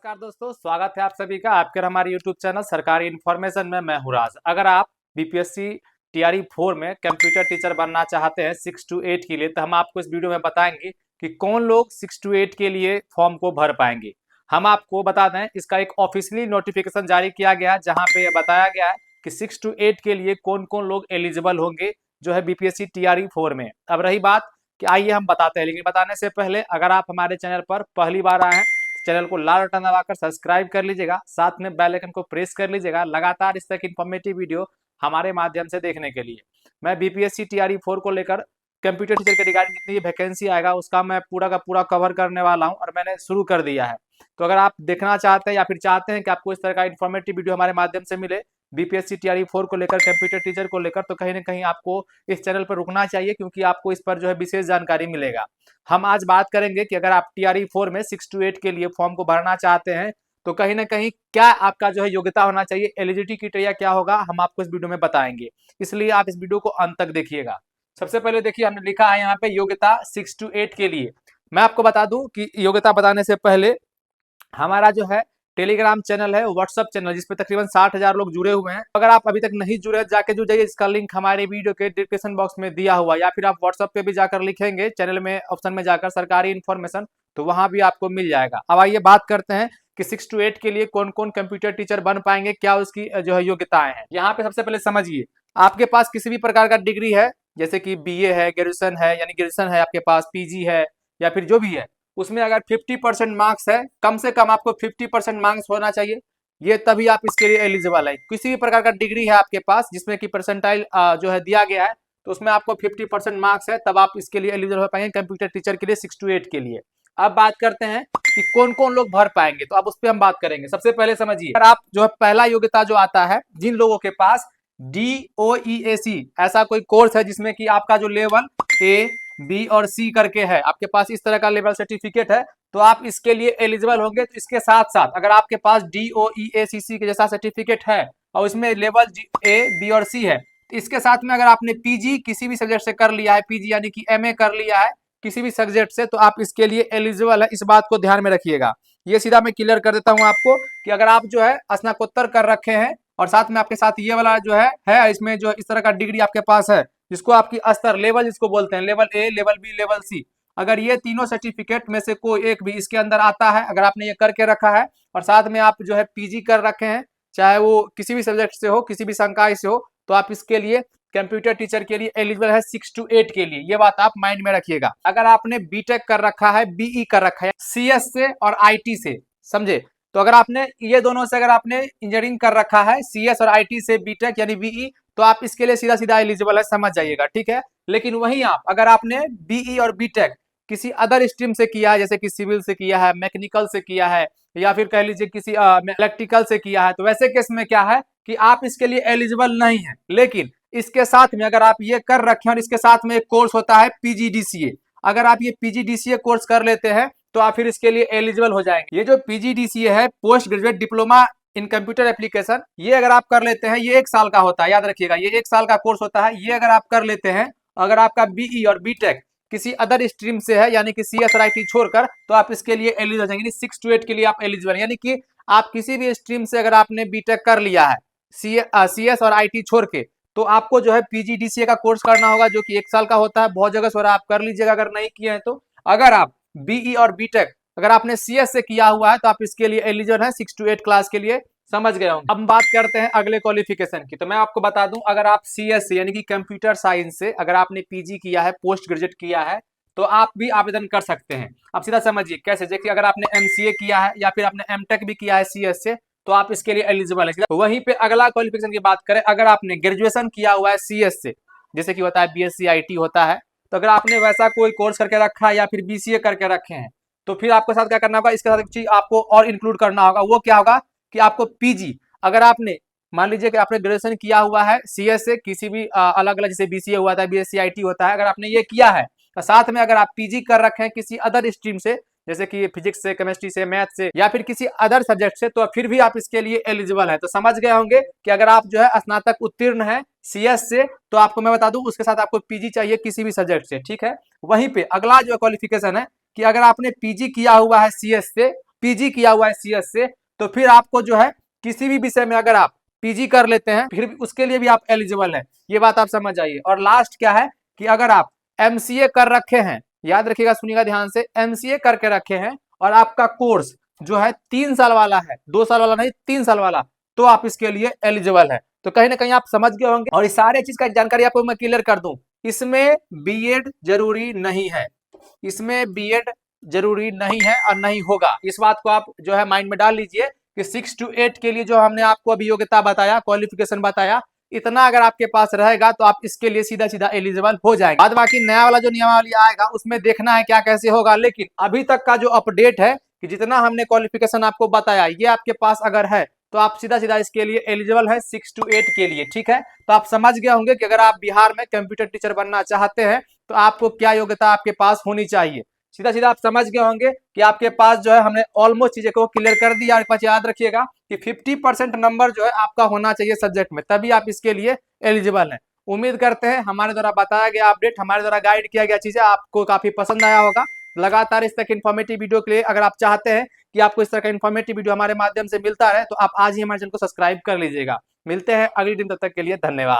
नमस्कार दोस्तों, स्वागत है आप सभी का आपके हमारे YouTube चैनल सरकारी इन्फॉर्मेशन में। मैं हूं राज। अगर आप बीपीएससी टीआरई 4 में कंप्यूटर टीचर बनना चाहते हैं 6 to 8 के लिए, तो हम आपको इस वीडियो में बताएंगे कि कौन लोग 6 to 8 के लिए फॉर्म को भर पाएंगे। हम आपको बता दें, इसका एक ऑफिशियली नोटिफिकेशन जारी किया गया है जहाँ पे बताया गया है कि 6 to 8 के लिए कौन कौन लोग एलिजिबल होंगे जो है बीपीएससी टीआरई 4 में। अब रही बात कि आइए हम बताते हैं, लेकिन बताने से पहले अगर आप हमारे चैनल पर पहली बार आए हैं, चैनल को लाल बटन दबाकर सब्सक्राइब कर लीजिएगा, साथ में बेल आइकन को प्रेस कर लीजिएगा लगातार इस तरह की इन्फॉर्मेटिव वीडियो हमारे माध्यम से देखने के लिए। मैं बीपीएससी टीआरई 4 को लेकर कंप्यूटर टीचर के रिगार्डिंग जितनी वैकेंसी आएगा उसका मैं पूरा का पूरा कवर करने वाला हूं और मैंने शुरू कर दिया है। तो अगर आप देखना चाहते हैं या फिर चाहते हैं कि आपको इस तरह का इन्फॉर्मेटिव वीडियो हमारे माध्यम से मिले बीपीएससी टीआरई 4 को लेकर, कंप्यूटर टीचर को लेकर, तो कहीं ना कहीं आपको इस चैनल पर रुकना चाहिए, क्योंकि आपको इस पर जो है विशेष जानकारी मिलेगा। हम आज बात करेंगे कि अगर आप टीआरई 4 में 6 to 8 के लिए फॉर्म को भरना चाहते हैं तो कहीं ना कहीं क्या आपका जो है योग्यता होना चाहिए, एलिजिबिलिटी क्राइटेरिया क्या होगा, हम आपको इस वीडियो में बताएंगे। इसलिए आप इस वीडियो को अंत तक देखिएगा। सबसे पहले देखिए, हमने लिखा है यहाँ पे योग्यता 6 to 8 के लिए। मैं आपको बता दूं कि योग्यता बताने से पहले हमारा जो है टेलीग्राम चैनल है, व्हाट्सएप चैनल, जिसपे तकरीबन 60,000 लोग जुड़े हुए हैं। अगर आप अभी तक नहीं जुड़े जाके जुड़ जाइए, इसका लिंक हमारे वीडियो के डिस्क्रिप्शन बॉक्स में दिया हुआ, या फिर आप व्हाट्सएप पे भी जाकर लिखेंगे चैनल में ऑप्शन में जाकर सरकारी इन्फॉर्मेशन, तो वहां भी आपको मिल जाएगा। अब आइए बात करते हैं कि 6 to 8 के लिए कौन कौन कंप्यूटर टीचर बन पाएंगे, क्या उसकी जो है योग्यताएं हैं। यहाँ पे सबसे पहले समझिए, आपके पास किसी भी प्रकार का डिग्री है, जैसे कि बीए है, ग्रेजुएशन है, यानी ग्रेजुएशन है आपके पास, पीजी है, या फिर जो भी है, उसमें अगर 50% मार्क्स है, कम से कम आपको 50% मार्क्स होना चाहिए, ये तभी आप इसके लिए एलिजिबल है। किसी भी प्रकार का डिग्री है आपके पास जिसमें कि परसेंटाइल जो है दिया गया है, तो उसमें आपको 50% मार्क्स है, तब आप इसके लिए एलिजिबल हो पाएंगे कंप्यूटर टीचर के लिए 6 to 8 के लिए। अब बात करते हैं कि कौन कौन लोग भर पाएंगे, तो अब उस पर हम बात करेंगे। सबसे पहले समझिए, अगर आप जो है पहला योग्यता जो आता है, जिन लोगों के पास DOEAC ऐसा कोई कोर्स है जिसमें कि आपका जो लेवल ए, बी और सी करके है, आपके पास इस तरह का लेवल सर्टिफिकेट है, तो आप इसके लिए एलिजिबल होंगे। तो इसके साथ साथ अगर आपके पास DOEACC के जैसा सर्टिफिकेट है और इसमें लेवल ए, बी और सी है, तो इसके साथ में अगर आपने पीजी किसी भी सब्जेक्ट से कर लिया है, पीजी यानी कि एमए कर लिया है किसी भी सब्जेक्ट से, तो आप इसके लिए एलिजिबल है। इस बात को ध्यान में रखिएगा। ये सीधा मैं क्लियर कर देता हूं आपको कि अगर आप जो है स्नातकोत्तर कर रखे हैं और साथ में आपके साथ ये वाला जो है इसमें जो इस तरह का डिग्री आपके पास है, जिसको आपकी स्तर लेवल जिसको बोलते हैं, level A, level B, level C, अगर ये तीनों सर्टिफिकेट में से कोई एक भी इसके अंदर आता है, अगर आपने ये करके रखा है और साथ में आप जो है पीजी कर रखे हैं, चाहे वो किसी भी सब्जेक्ट से हो, किसी भी संकाय से हो, तो आप इसके लिए कंप्यूटर टीचर के लिए एलिजिबल है 6 to 8 के लिए। ये बात आप माइंड में रखिएगा। अगर आपने बीटेक कर रखा है, बीई कर रखा है सीएस से और आईटी से, समझे, तो अगर आपने ये दोनों से अगर आपने इंजीनियरिंग कर रखा है, सीएस और आईटी से बीटेक यानी बीई, तो आप इसके लिए सीधा सीधा एलिजिबल है, समझ जाइएगा, ठीक है। लेकिन वहीं आप अगर आपने बीई और बीटेक किसी अदर स्ट्रीम से किया है, जैसे कि सिविल से किया है, मैकेनिकल से किया है, या फिर कह लीजिए किसी इलेक्ट्रिकल से किया है, तो वैसे केस में क्या है कि आप इसके लिए एलिजिबल नहीं है। लेकिन इसके साथ में अगर आप ये कर रखे हैं और इसके साथ में एक कोर्स होता है पीजीडीसीए, अगर आप ये पीजीडीसीए कोर्स कर लेते हैं तो आप फिर इसके लिए एलिजिबल हो जाएंगे। ये जो पीजीडीसीए है, post graduate diploma in computer application, ये अगर आप कर लेते हैं, ये 1 साल का होता है, याद रखिएगा, ये 1 साल का कोर्स होता है। ये अगर आप कर लेते हैं, अगर आपका बीई और बीटेक किसी अदर स्ट्रीम से है, यानी कि सीएस और आईटी छोड़कर, तो आप इसके लिए एलिजिबल हो जाएंगे। 6 to 8 के लिए आप एलिजिबल, यानी कि आप किसी भी स्ट्रीम से अगर आपने बीटेक कर लिया है सीएस और आईटी छोड़ के, तो आपको जो है पीजीडीसीए का कोर्स करना होगा, जो कि 1 साल का होता है। बहुत जगह से हो रहा है, आप कर लीजिएगा अगर नहीं किए हैं तो। अगर आप बीई और बीटेक अगर आपने सीएस से किया हुआ है, तो आप इसके लिए एलिजिबल है 6 to 8 क्लास के लिए, समझ गए होंगे। अब बात करते हैं अगले क्वालिफिकेशन की। तो मैं आपको बता दूं, अगर आप सीएस से यानी कि कंप्यूटर साइंस से अगर आपने पीजी किया है, पोस्ट ग्रेजुएट किया है, तो आप भी आवेदन कर सकते हैं। अब सीधा समझिए कैसे, जैसे अगर आपने एमसीए किया है या फिर आपने एमटेक भी किया है सीएस से, तो आप इसके लिए एलिजिबल है। वहीं पे अगला क्वालिफिकेशन की बात करें, अगर आपने ग्रेजुएशन किया हुआ है सीएस से, जैसे कि होता है बीएससी आईटी होता है, तो अगर आपने वैसा कोई कोर्स करके रखा है या फिर बीसीए करके रखे हैं, तो फिर आपके साथ क्या करना होगा, इसके साथ एक चीज आपको और इंक्लूड करना होगा। वो क्या होगा कि आपको पीजी, अगर आपने मान लीजिए कि आपने ग्रेजुएशन किया हुआ है सीएस से, किसी भी अलग अलग, जैसे बीसीए हुआ था, बीएससी आईटी होता है, अगर आपने ये किया है, तो साथ में अगर आप पीजी कर रखे हैं किसी अदर स्ट्रीम से, जैसे कि फिजिक्स से, केमिस्ट्री से, मैथ से, या फिर किसी अदर सब्जेक्ट से, तो फिर भी आप इसके लिए एलिजिबल है। तो समझ गए होंगे कि अगर आप जो है स्नातक उत्तीर्ण है सीएस से, तो आपको मैं बता दूं उसके साथ आपको पीजी चाहिए किसी भी सब्जेक्ट से, ठीक है। वहीं पे अगला जो क्वालिफिकेशन है कि अगर आपने पीजी किया हुआ है सीएस से पीजी किया हुआ है सीएस से, तो फिर आपको जो है किसी भी विषय में अगर आप पीजी कर लेते हैं फिर उसके लिए भी आप एलिजिबल हैं। ये बात आप समझ जाइए। और लास्ट क्या है कि अगर आप एमसीए कर रखे हैं, याद रखिएगा, सुनिएगा ध्यान से, एमसीए करके रखे हैं और आपका कोर्स जो है 3 साल वाला है, 2 साल वाला नहीं 3 साल वाला, तो आप इसके लिए एलिजिबल है। तो कहीं ना कहीं आप समझ गए होंगे। और इस सारे चीज का जानकारी आपको मैं क्लियर कर दूं, इसमें बीएड जरूरी नहीं है, इसमें बीएड जरूरी नहीं है और नहीं होगा। इस बात को आप जो है माइंड में डाल लीजिए कि 6 to 8 के लिए जो हमने आपको अभी योग्यता बताया, क्वालिफिकेशन बताया, इतना अगर आपके पास रहेगा तो आप इसके लिए सीधा सीधा एलिजिबल हो जाएंगे। बाद बाकी नया वाला जो नियमावली आएगा उसमें देखना है क्या कैसे होगा, लेकिन अभी तक का जो अपडेट है कि जितना हमने क्वालिफिकेशन आपको बताया ये आपके पास अगर है तो आप सीधा सीधा इसके लिए एलिजिबल है 6 to 8 के लिए। ठीक है, तो आप समझ गए होंगे कि अगर आप बिहार में कंप्यूटर टीचर बनना चाहते हैं तो आपको क्या योग्यता आपके पास होनी चाहिए। सीधा सीधा आप समझ गए होंगे कि आपके पास जो है हमने ऑलमोस्ट चीजें को क्लियर कर दिया। आपके पास याद रखिएगा कि 50% नंबर जो है आपका होना चाहिए सब्जेक्ट में, तभी आप इसके लिए एलिजिबल हैं। उम्मीद करते हैं हमारे द्वारा बताया गया अपडेट, हमारे द्वारा गाइड किया गया चीजें आपको काफी पसंद आया होगा। लगातार इस तरह के इन्फॉर्मेटिव वीडियो के लिए अगर आप चाहते हैं कि आपको इस तरह का इन्फॉर्मेटिव वीडियो हमारे माध्यम से मिलता रहे तो आप आज ही हमारे चैनल को सब्सक्राइब कर लीजिएगा। मिलते हैं अगले दिन, तब तक के लिए धन्यवाद।